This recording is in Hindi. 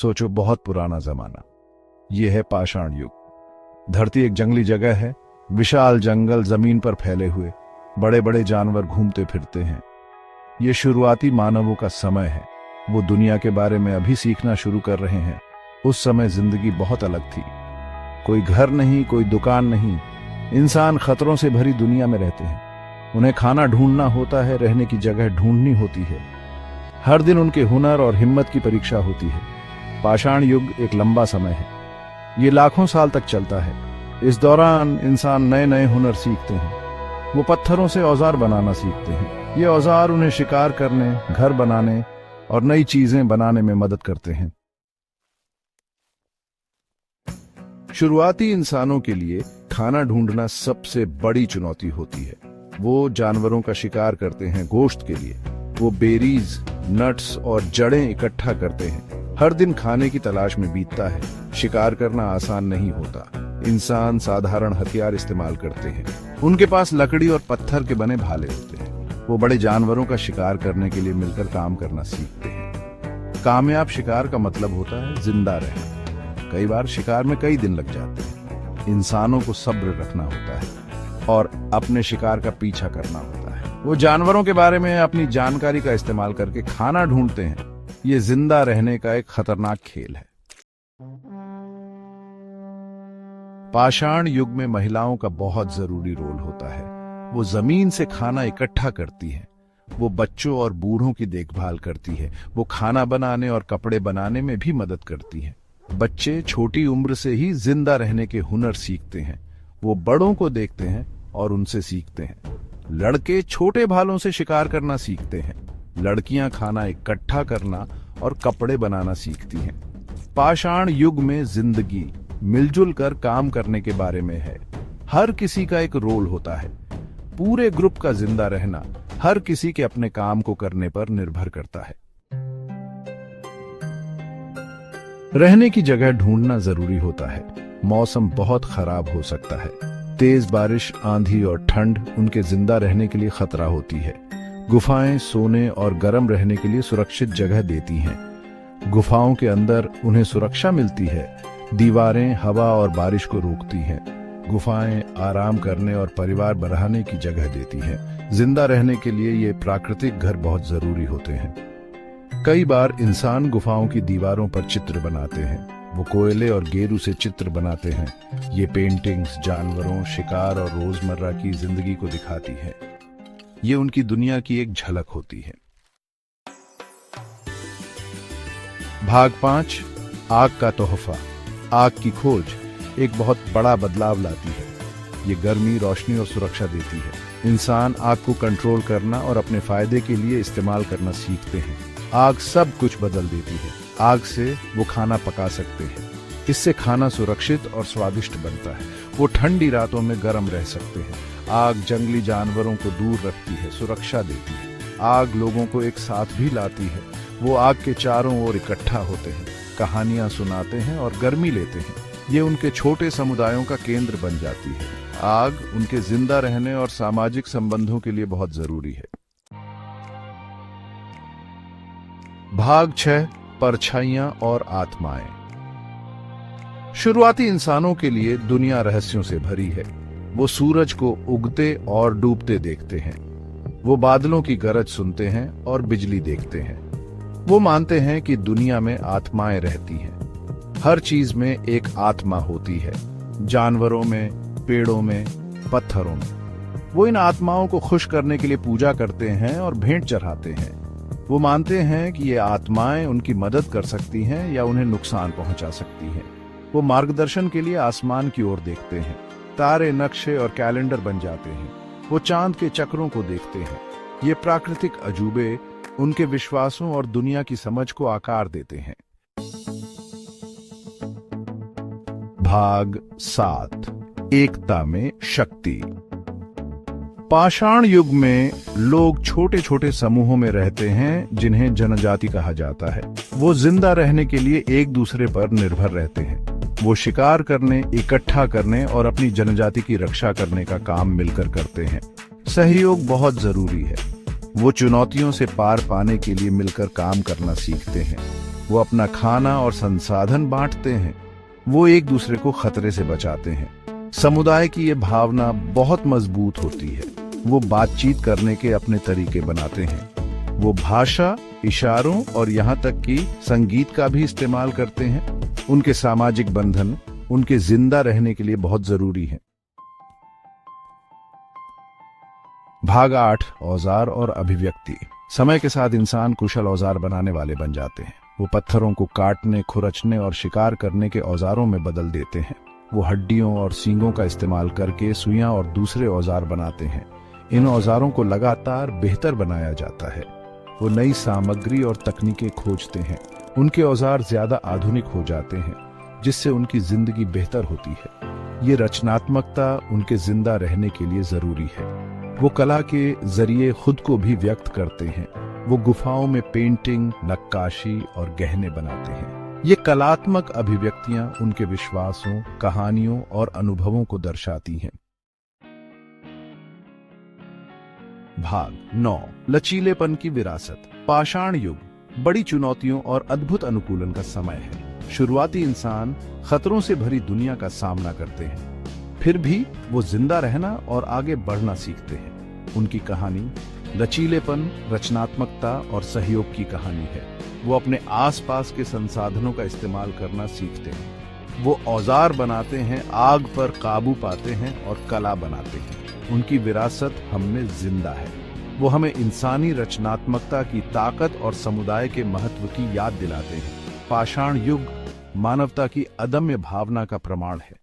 सोचो, बहुत पुराना जमाना। ये है पाषाण युग। धरती एक जंगली जगह है, विशाल जंगल जमीन पर फैले हुए, बड़े बड़े जानवर घूमते फिरते हैं। ये शुरुआती मानवों का समय है। वो दुनिया के बारे में अभी सीखना शुरू कर रहे हैं। उस समय जिंदगी बहुत अलग थी। कोई घर नहीं, कोई दुकान नहीं। इंसान खतरों से भरी दुनिया में रहते हैं। उन्हें खाना ढूंढना होता है, रहने की जगह ढूंढनी होती है। हर दिन उनके हुनर और हिम्मत की परीक्षा होती है। पाषाण युग एक लंबा समय है। ये लाखों साल तक चलता है। इस दौरान इंसान नए नए हुनर सीखते हैं। वो पत्थरों से औजार बनाना सीखते हैं। ये औजार उन्हें शिकार करने, घर बनाने और नई चीजें बनाने में मदद करते हैं। शुरुआती इंसानों के लिए खाना ढूंढना सबसे बड़ी चुनौती होती है। वो जानवरों का शिकार करते हैं गोश्त के लिए। वो बेरीज, नट्स और जड़ें इकट्ठा करते हैं। हर दिन खाने की तलाश में बीतता है। शिकार करना आसान नहीं होता। इंसान साधारण हथियार इस्तेमाल करते हैं। उनके पास लकड़ी और पत्थर के बने भाले होते हैं। वो बड़े जानवरों का शिकार करने के लिए मिलकर काम करना सीखते हैं। कामयाब शिकार का मतलब होता है जिंदा रहना। कई बार शिकार में कई दिन लग जाते हैं। इंसानों को सब्र रखना होता है और अपने शिकार का पीछा करना होता है। वो जानवरों के बारे में अपनी जानकारी का इस्तेमाल करके खाना ढूंढते हैं। ये जिंदा रहने का एक खतरनाक खेल है। पाषाण युग में महिलाओं का बहुत जरूरी रोल होता है। वो जमीन से खाना इकट्ठा करती हैं। वो बच्चों और बूढ़ों की देखभाल करती है। वो खाना बनाने और कपड़े बनाने में भी मदद करती हैं। बच्चे छोटी उम्र से ही जिंदा रहने के हुनर सीखते हैं। वो बड़ों को देखते हैं और उनसे सीखते हैं। लड़के छोटे भालों से शिकार करना सीखते हैं। लड़कियां खाना इकट्ठा करना और कपड़े बनाना सीखती हैं। पाषाण युग में जिंदगी मिलजुल कर काम करने के बारे में है। हर किसी का एक रोल होता है। पूरे ग्रुप का जिंदा रहना हर किसी के अपने काम को करने पर निर्भर करता है। रहने की जगह ढूंढना जरूरी होता है। मौसम बहुत खराब हो सकता है। तेज बारिश, आंधी और ठंड उनके जिंदा रहने के लिए खतरा होती है। गुफाएं सोने और गर्म रहने के लिए सुरक्षित जगह देती हैं। गुफाओं के अंदर उन्हें सुरक्षा मिलती है। दीवारें हवा और बारिश को रोकती हैं। गुफाएं आराम करने और परिवार बढ़ाने की जगह देती हैं। जिंदा रहने के लिए ये प्राकृतिक घर बहुत जरूरी होते हैं। कई बार इंसान गुफाओं की दीवारों पर चित्र बनाते हैं। वो कोयले और गेरू से चित्र बनाते हैं। ये पेंटिंग्स जानवरों, शिकार और रोजमर्रा की जिंदगी को दिखाती है। ये उनकी दुनिया की एक झलक होती है। भाग 5, आग का तोहफा। आग की खोज एक बहुत बड़ा बदलाव लाती है। ये गर्मी, रोशनी और सुरक्षा देती है। इंसान आग को कंट्रोल करना और अपने फायदे के लिए इस्तेमाल करना सीखते हैं। आग सब कुछ बदल देती है। आग से वो खाना पका सकते हैं। इससे खाना सुरक्षित और स्वादिष्ट बनता है। वो ठंडी रातों में गर्म रह सकते हैं। आग जंगली जानवरों को दूर रखती है, सुरक्षा देती है। आग लोगों को एक साथ भी लाती है। वो आग के चारों ओर इकट्ठा होते हैं, कहानियां सुनाते हैं और गर्मी लेते हैं। ये उनके छोटे समुदायों का केंद्र बन जाती है। आग उनके जिंदा रहने और सामाजिक संबंधों के लिए बहुत जरूरी है। भाग 6, परछाइयां और आत्माएं। शुरुआती इंसानों के लिए दुनिया रहस्यों से भरी है। वो सूरज को उगते और डूबते देखते हैं। वो बादलों की गरज सुनते हैं और बिजली देखते हैं। वो मानते हैं कि दुनिया में आत्माएं रहती हैं। हर चीज में एक आत्मा होती है। जानवरों में, पेड़ों में, पत्थरों में। वो इन आत्माओं को खुश करने के लिए पूजा करते हैं और भेंट चढ़ाते हैं। वो मानते हैं कि ये आत्माएं उनकी मदद कर सकती हैं या उन्हें नुकसान पहुंचा सकती हैं। वो मार्गदर्शन के लिए आसमान की ओर देखते हैं। तारे, नक्शे और कैलेंडर बन जाते हैं। वो चांद के चक्रों को देखते हैं। ये प्राकृतिक अजूबे उनके विश्वासों और दुनिया की समझ को आकार देते हैं। भाग 7, एकता में शक्ति। पाषाण युग में लोग छोटे छोटे समूहों में रहते हैं, जिन्हें जनजाति कहा जाता है। वो जिंदा रहने के लिए एक दूसरे पर निर्भर रहते हैं। वो शिकार करने, इकट्ठा करने और अपनी जनजाति की रक्षा करने का काम मिलकर करते हैं। सहयोग बहुत जरूरी है। वो चुनौतियों से पार पाने के लिए मिलकर काम करना सीखते हैं। वो अपना खाना और संसाधन बांटते हैं। वो एक दूसरे को खतरे से बचाते हैं। समुदाय की ये भावना बहुत मजबूत होती है। वो बातचीत करने के अपने तरीके बनाते हैं। वो भाषा, इशारों और यहाँ तक कि संगीत का भी इस्तेमाल करते हैं। उनके सामाजिक बंधन उनके जिंदा रहने के लिए बहुत जरूरी है। भाग 8, औजार और अभिव्यक्ति। समय के साथ इंसान कुशल औजार बनाने वाले बन जाते हैं। वो पत्थरों को काटने, खुरचने और शिकार करने के औजारों में बदल देते हैं। वो हड्डियों और सींगों का इस्तेमाल करके सुइयां और दूसरे औजार बनाते हैं। इन औजारों को लगातार बेहतर बनाया जाता है। वो नई सामग्री और तकनीकें खोजते हैं। उनके औजार ज्यादा आधुनिक हो जाते हैं, जिससे उनकी जिंदगी बेहतर होती है। ये रचनात्मकता उनके जिंदा रहने के लिए जरूरी है। वो कला के जरिए खुद को भी व्यक्त करते हैं। वो गुफाओं में पेंटिंग, नक्काशी और गहने बनाते हैं। ये कलात्मक अभिव्यक्तियां उनके विश्वासों, कहानियों और अनुभवों को दर्शाती हैं। भाग 9, लचीलेपन की विरासत। पाषाण युग बड़ी चुनौतियों और अद्भुत अनुकूलन का समय है। शुरुआती इंसान खतरों से भरी दुनिया का सामना करते हैं, फिर भी वो जिंदा रहना और आगे बढ़ना सीखते हैं। उनकी कहानी लचीलेपन, रचनात्मकता और सहयोग की कहानी है। वो अपने आसपास के संसाधनों का इस्तेमाल करना सीखते हैं। वो औजार बनाते हैं, आग पर काबू पाते हैं और कला बनाते हैं। उनकी विरासत हममें जिंदा है। वो हमें इंसानी रचनात्मकता की ताकत और समुदाय के महत्व की याद दिलाते हैं। पाषाण युग मानवता की अदम्य भावना का प्रमाण है।